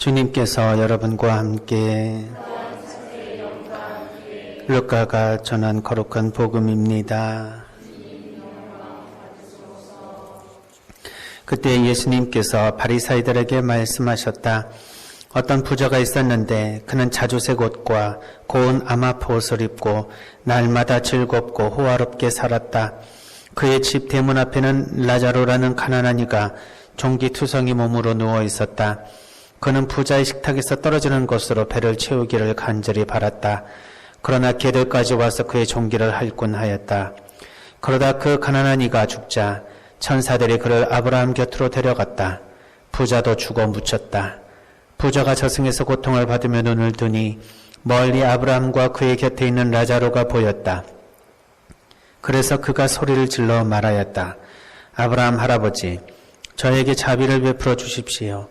주님께서 여러분과 함께 루카가 전한 거룩한 복음입니다. 그때 예수님께서 바리사이들에게 말씀하셨다. 어떤 부자가 있었는데 그는 자주색 옷과 고운 아마포 옷을 입고 날마다 즐겁고 호화롭게 살았다. 그의 집 대문 앞에는 라자로라는 가난한 이가 종기투성이 몸으로 누워 있었다. 그는 부자의 식탁에서 떨어지는 것으로 배를 채우기를 간절히 바랐다. 그러나 개들까지 와서 그의 종기를 할군하였다. 그러다 그 가난한 이가 죽자 천사들이 그를 아브라함 곁으로 데려갔다. 부자도 죽어 묻혔다. 부자가 저승에서 고통을 받으며 눈을 뜨니 멀리 아브라함과 그의 곁에 있는 라자로가 보였다. 그래서 그가 소리를 질러 말하였다. 아브라함 할아버지, 저에게 자비를 베풀어 주십시오.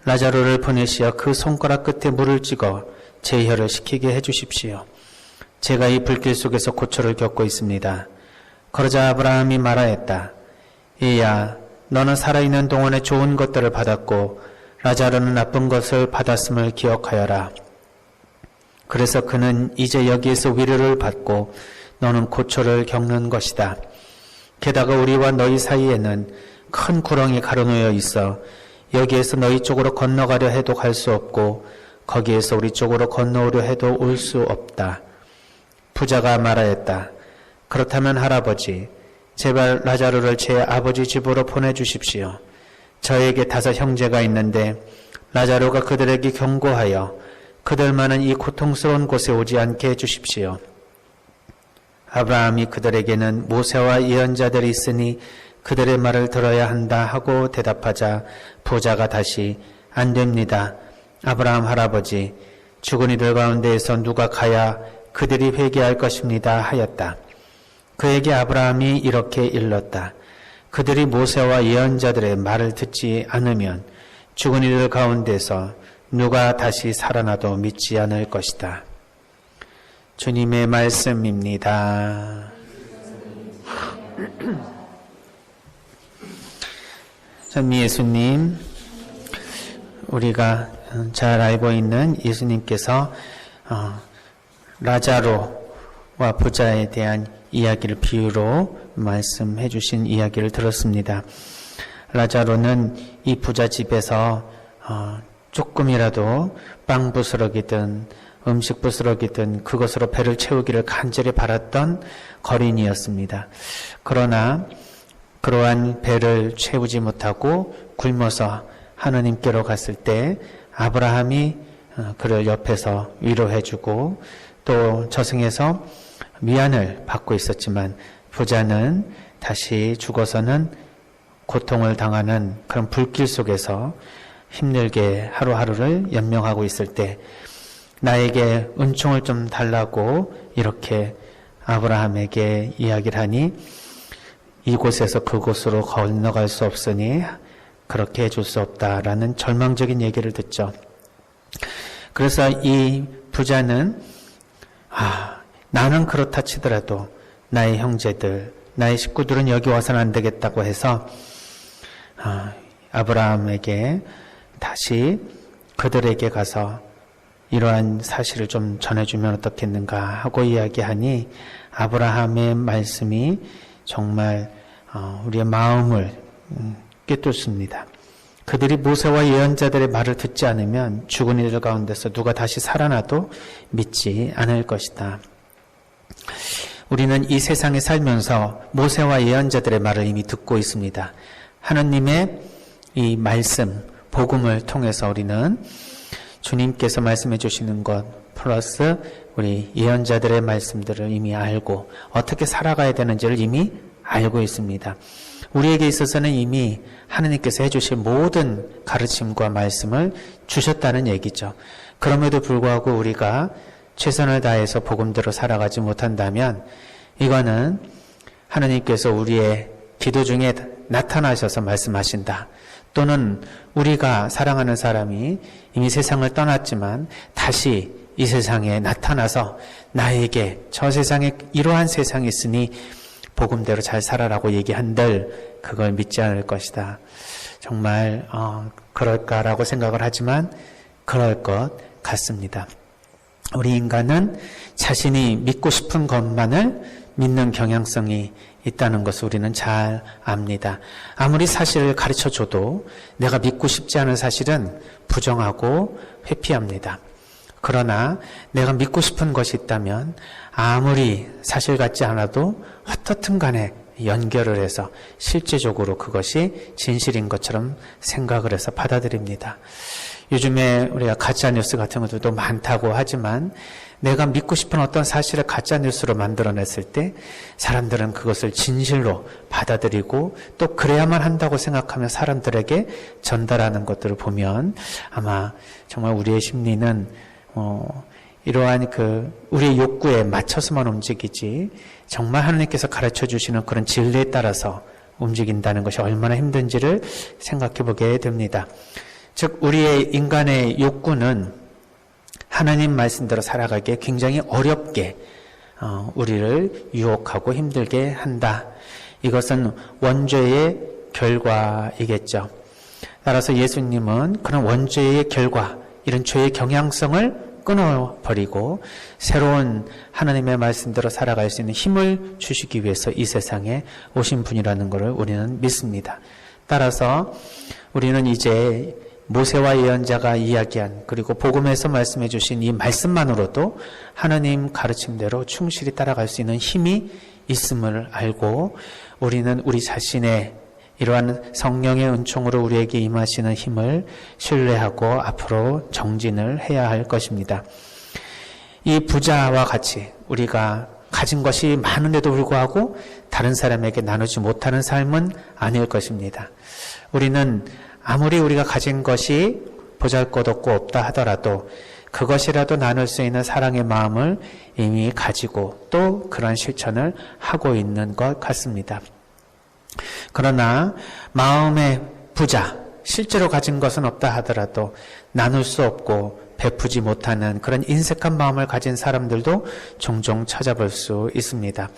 라자로를 보내시어 그 손가락 끝에 물을 찍어 제 혀를 식히게 해주십시오. 제가 이 불길 속에서 고초를 겪고 있습니다. 그러자 아브라함이 말하였다. 이야, 너는 살아있는 동안에 좋은 것들을 받았고 라자로는 나쁜 것을 받았음을 기억하여라. 그래서 그는 이제 여기에서 위로를 받고 너는 고초를 겪는 것이다. 게다가 우리와 너희 사이에는 큰 구렁이 가로놓여 있어 여기에서 너희 쪽으로 건너가려 해도 갈 수 없고 거기에서 우리 쪽으로 건너오려 해도 올 수 없다. 부자가 말하였다. 그렇다면 할아버지, 제발 라자로를 제 아버지 집으로 보내주십시오. 저에게 5 형제가 있는데 라자로가 그들에게 경고하여 그들만은 이 고통스러운 곳에 오지 않게 해주십시오. 아브라함이 그들에게는 모세와 예언자들이 있으니 그들의 말을 들어야 한다 하고 대답하자 부자가 다시 안 됩니다. 아브라함 할아버지, 죽은 이들 가운데에서 누가 가야 그들이 회개할 것입니다 하였다. 그에게 아브라함이 이렇게 일렀다. 그들이 모세와 예언자들의 말을 듣지 않으면 죽은 이들 가운데서 누가 다시 살아나도 믿지 않을 것이다. 주님의 말씀입니다. 전 예수님, 우리가 잘 알고 있는 예수님께서 라자로와 부자에 대한 이야기를 비유로 말씀해 주신 이야기를 들었습니다. 라자로는 이 부자 집에서 조금이라도 빵 부스러기든 음식 부스러기든 그것으로 배를 채우기를 간절히 바랐던 거린이었습니다. 그러나 그러한 배를 채우지 못하고 굶어서 하느님께로 갔을 때 아브라함이 그를 옆에서 위로해주고 또 저승에서 미안을 받고 있었지만 부자는 다시 죽어서는 고통을 당하는 그런 불길 속에서 힘들게 하루하루를 연명하고 있을 때 나에게 은총을 좀 달라고 이렇게 아브라함에게 이야기를 하니 이곳에서 그곳으로 건너갈 수 없으니 그렇게 해줄 수 없다라는 절망적인 얘기를 듣죠. 그래서 이 부자는 나는 그렇다 치더라도 나의 형제들, 나의 식구들은 여기 와서는 안 되겠다고 해서 아브라함에게 다시 그들에게 가서 이러한 사실을 좀 전해주면 어떻겠는가 하고 이야기하니 아브라함의 말씀이 정말 우리의 마음을 꿰뚫습니다. 그들이 모세와 예언자들의 말을 듣지 않으면 죽은 이들 가운데서 누가 다시 살아나도 믿지 않을 것이다. 우리는 이 세상에 살면서 모세와 예언자들의 말을 이미 듣고 있습니다. 하느님의 이 말씀, 복음을 통해서 우리는 주님께서 말씀해 주시는 것 플러스 우리 예언자들의 말씀들을 이미 알고 어떻게 살아가야 되는지를 이미 알고 있습니다. 우리에게 있어서는 이미 하느님께서 해주신 모든 가르침과 말씀을 주셨다는 얘기죠. 그럼에도 불구하고 우리가 최선을 다해서 복음대로 살아가지 못한다면 이거는 하느님께서 우리의 기도 중에 나타나셔서 말씀하신다. 또는 우리가 사랑하는 사람이 이미 세상을 떠났지만 다시 이 세상에 나타나서 나에게 저 세상에 이러한 세상이 있으니 복음대로 잘 살아라고 얘기한들 그걸 믿지 않을 것이다. 정말 그럴까라고 생각을 하지만 그럴 것 같습니다. 우리 인간은 자신이 믿고 싶은 것만을 믿는 경향성이 있다는 것을 우리는 잘 압니다. 아무리 사실을 가르쳐줘도 내가 믿고 싶지 않은 사실은 부정하고 회피합니다. 그러나 내가 믿고 싶은 것이 있다면 아무리 사실 같지 않아도 어떻든 간에 연결을 해서 실제적으로 그것이 진실인 것처럼 생각을 해서 받아들입니다. 요즘에 우리가 가짜뉴스 같은 것들도 많다고 하지만 내가 믿고 싶은 어떤 사실을 가짜뉴스로 만들어냈을 때 사람들은 그것을 진실로 받아들이고 또 그래야만 한다고 생각하며 사람들에게 전달하는 것들을 보면 아마 정말 우리의 심리는 이러한 우리의 욕구에 맞춰서만 움직이지 정말 하나님께서 가르쳐 주시는 그런 진리에 따라서 움직인다는 것이 얼마나 힘든지를 생각해 보게 됩니다. 즉 우리의 인간의 욕구는 하나님 말씀대로 살아가기에 굉장히 어렵게 우리를 유혹하고 힘들게 한다. 이것은 원죄의 결과이겠죠. 따라서 예수님은 그런 원죄의 결과, 이런 죄의 경향성을 끊어버리고 새로운 하나님의 말씀대로 살아갈 수 있는 힘을 주시기 위해서 이 세상에 오신 분이라는 것을 우리는 믿습니다. 따라서 우리는 이제 모세와 예언자가 이야기한 그리고 복음에서 말씀해 주신 이 말씀만으로도 하나님 가르침대로 충실히 따라갈 수 있는 힘이 있음을 알고 우리는 우리 자신의 이러한 성령의 은총으로 우리에게 임하시는 힘을 신뢰하고 앞으로 정진을 해야 할 것입니다. 이 부자와 같이 우리가 가진 것이 많은데도 불구하고 다른 사람에게 나누지 못하는 삶은 아닐 것입니다. 우리는 아무리 우리가 가진 것이 보잘것없고 없다 하더라도 그것이라도 나눌 수 있는 사랑의 마음을 이미 가지고 또 그런 실천을 하고 있는 것 같습니다. 그러나 마음의 부자, 실제로 가진 것은 없다 하더라도 나눌 수 없고 베푸지 못하는 그런 인색한 마음을 가진 사람들도 종종 찾아볼 수 있습니다.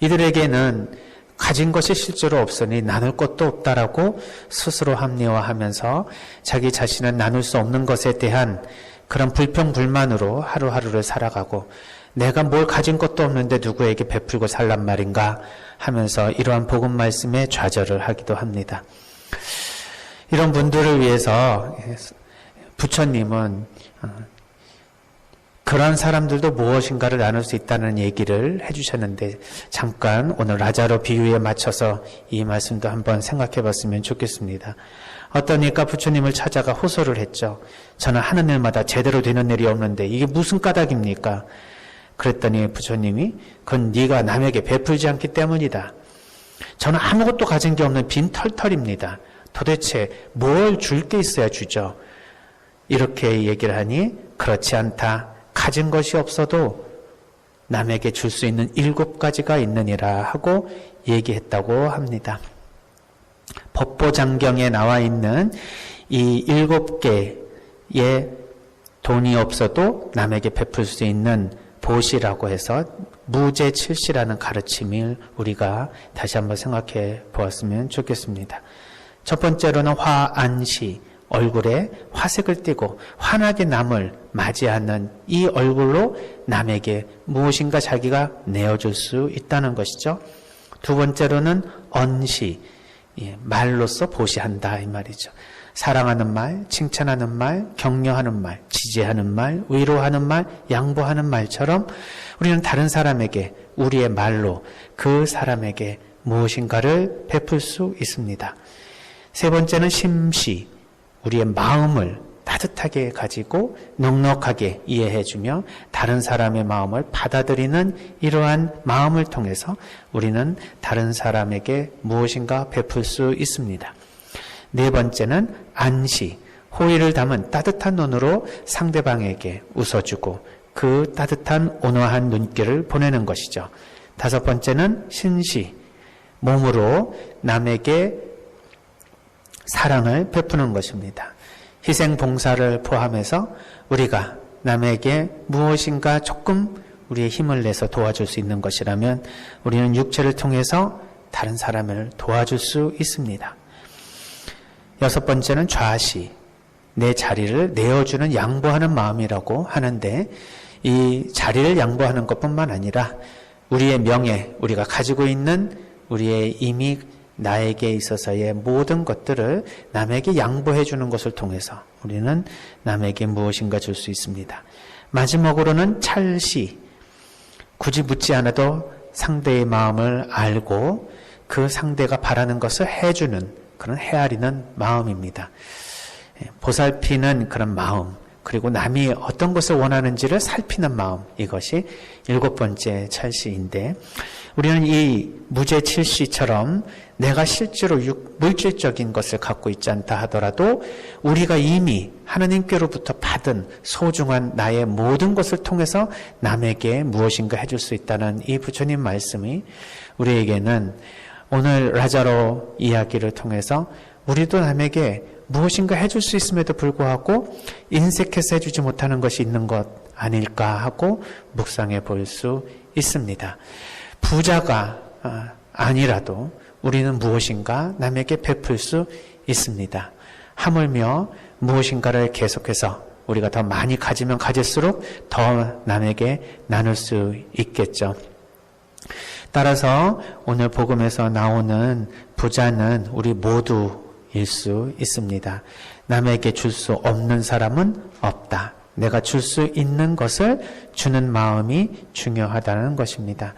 이들에게는 가진 것이 실제로 없으니 나눌 것도 없다라고 스스로 합리화하면서 자기 자신은 나눌 수 없는 것에 대한 그런 불평불만으로 하루하루를 살아가고 내가 뭘 가진 것도 없는데 누구에게 베풀고 살란 말인가 하면서 이러한 복음 말씀에 좌절을 하기도 합니다. 이런 분들을 위해서 부처님은 그런 사람들도 무엇인가를 나눌 수 있다는 얘기를 해주셨는데 잠깐 오늘 라자로 비유에 맞춰서 이 말씀도 한번 생각해 봤으면 좋겠습니다. 어떤 이가 부처님을 찾아가 호소를 했죠. 저는 하는 일마다 제대로 되는 일이 없는데 이게 무슨 까닭입니까? 그랬더니 부처님이 그건 네가 남에게 베풀지 않기 때문이다. 저는 아무것도 가진 게 없는 빈 털털입니다. 도대체 뭘 줄 게 있어야 주죠. 이렇게 얘기를 하니 그렇지 않다. 가진 것이 없어도 남에게 줄 수 있는 7가지가 있느니라 하고 얘기했다고 합니다. 법보장경에 나와 있는 이 7개의 돈이 없어도 남에게 베풀 수 있는 보시라고 해서 무제칠시라는 가르침을 우리가 다시 한번 생각해 보았으면 좋겠습니다. 첫 번째로는 화안시, 얼굴에 화색을 띠고 환하게 남을 맞이하는 이 얼굴로 남에게 무엇인가 자기가 내어줄 수 있다는 것이죠. 두 번째로는 언시, 말로써 보시한다 이 말이죠. 사랑하는 말, 칭찬하는 말, 격려하는 말, 지지하는 말, 위로하는 말, 양보하는 말처럼 우리는 다른 사람에게 우리의 말로 그 사람에게 무엇인가를 베풀 수 있습니다. 세 번째는 심시, 우리의 마음을 따뜻하게 가지고 넉넉하게 이해해주며 다른 사람의 마음을 받아들이는 이러한 마음을 통해서 우리는 다른 사람에게 무엇인가 베풀 수 있습니다. 네 번째는 안시, 호의를 담은 따뜻한 눈으로 상대방에게 웃어주고 그 따뜻한 온화한 눈길을 보내는 것이죠. 다섯 번째는 신시, 몸으로 남에게 사랑을 베푸는 것입니다. 희생 봉사를 포함해서 우리가 남에게 무엇인가 조금 우리의 힘을 내서 도와줄 수 있는 것이라면 우리는 육체를 통해서 다른 사람을 도와줄 수 있습니다. 여섯 번째는 좌시, 내 자리를 내어주는 양보하는 마음이라고 하는데, 이 자리를 양보하는 것뿐만 아니라 우리의 명예, 우리가 가지고 있는 우리의 이미 나에게 있어서의 모든 것들을 남에게 양보해 주는 것을 통해서 우리는 남에게 무엇인가 줄 수 있습니다. 마지막으로는 찰시, 굳이 묻지 않아도 상대의 마음을 알고 그 상대가 바라는 것을 해주는 그런 헤아리는 마음입니다. 보살피는 그런 마음, 그리고 남이 어떤 것을 원하는지를 살피는 마음, 이것이 7번째 찰시인데, 우리는 이 무죄칠시처럼 내가 실제로 물질적인 것을 갖고 있지 않다 하더라도 우리가 이미 하나님께로부터 받은 소중한 나의 모든 것을 통해서 남에게 무엇인가 해줄 수 있다는 이 부처님 말씀이 우리에게는 오늘 라자로 이야기를 통해서 우리도 남에게 무엇인가 해줄 수 있음에도 불구하고 인색해서 해주지 못하는 것이 있는 것 아닐까 하고 묵상해 볼 수 있습니다. 부자가 아니라도 우리는 무엇인가 남에게 베풀 수 있습니다. 하물며 무엇인가를 계속해서 우리가 더 많이 가지면 가질수록 더 남에게 나눌 수 있겠죠. 따라서 오늘 복음에서 나오는 부자는 우리 모두일 수 있습니다. 남에게 줄 수 없는 사람은 없다. 내가 줄 수 있는 것을 주는 마음이 중요하다는 것입니다.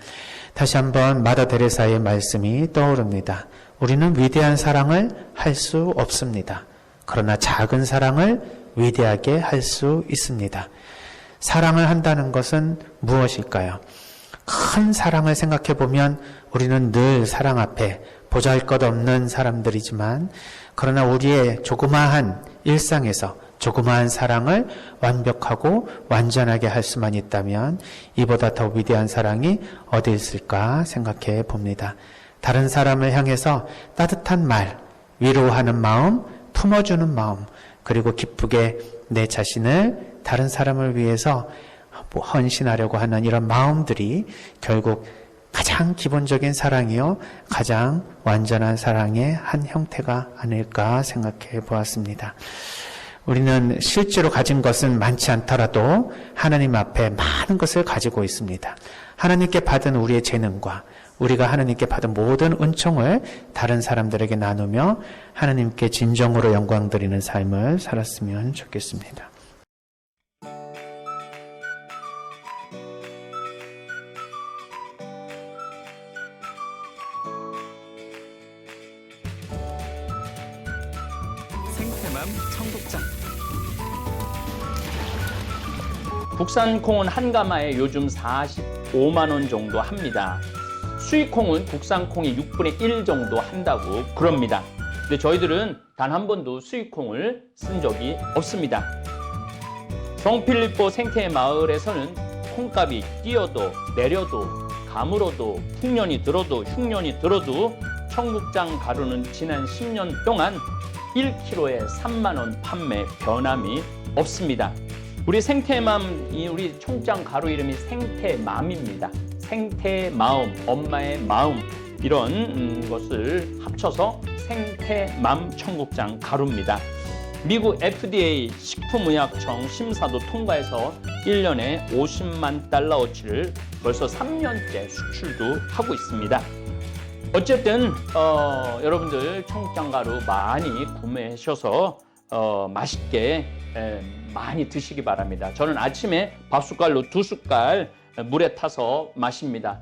다시 한번 마더 데레사의 말씀이 떠오릅니다. 우리는 위대한 사랑을 할 수 없습니다. 그러나 작은 사랑을 위대하게 할 수 있습니다. 사랑을 한다는 것은 무엇일까요? 큰 사랑을 생각해 보면 우리는 늘 사랑 앞에 보잘것없는 사람들이지만, 그러나 우리의 조그마한 일상에서 조그마한 사랑을 완벽하고 완전하게 할 수만 있다면 이보다 더 위대한 사랑이 어디 있을까 생각해 봅니다. 다른 사람을 향해서 따뜻한 말, 위로하는 마음, 품어주는 마음, 그리고 기쁘게 내 자신을 다른 사람을 위해서 헌신하려고 하는 이런 마음들이 결국 가장 기본적인 사랑이요, 가장 완전한 사랑의 한 형태가 아닐까 생각해 보았습니다. 우리는 실제로 가진 것은 많지 않더라도 하나님 앞에 많은 것을 가지고 있습니다. 하나님께 받은 우리의 재능과 우리가 하나님께 받은 모든 은총을 다른 사람들에게 나누며 하나님께 진정으로 영광 드리는 삶을 살았으면 좋겠습니다. 생태맘 청국장. 국산 콩은 한 가마에 요즘 45만 원 정도 합니다. 수입 콩은 국산 콩이 6분의 1 정도 한다고 그럽니다. 근데 저희들은 단 한 번도 수입 콩을 쓴 적이 없습니다. 성필리포 생태 마을에서는 콩값이 뛰어도 내려도 가물어도 풍년이 들어도 흉년이 들어도 청국장 가루는 지난 10년 동안 1kg에 3만 원 판매 변함이 없습니다. 우리 생태맘, 우리 청국장 가루 이름이 생태맘입니다. 생태마음, 엄마의 마음, 이런 것을 합쳐서 생태맘 청국장 가루입니다. 미국 FDA 식품의약청 심사도 통과해서 1년에 50만 달러어치를 벌써 3년째 수출도 하고 있습니다. 어쨌든 여러분들 청국장 가루 많이 구매하셔서 맛있게 많이 드시기 바랍니다. 저는 아침에 밥숟갈로 2숟갈 물에 타서 마십니다.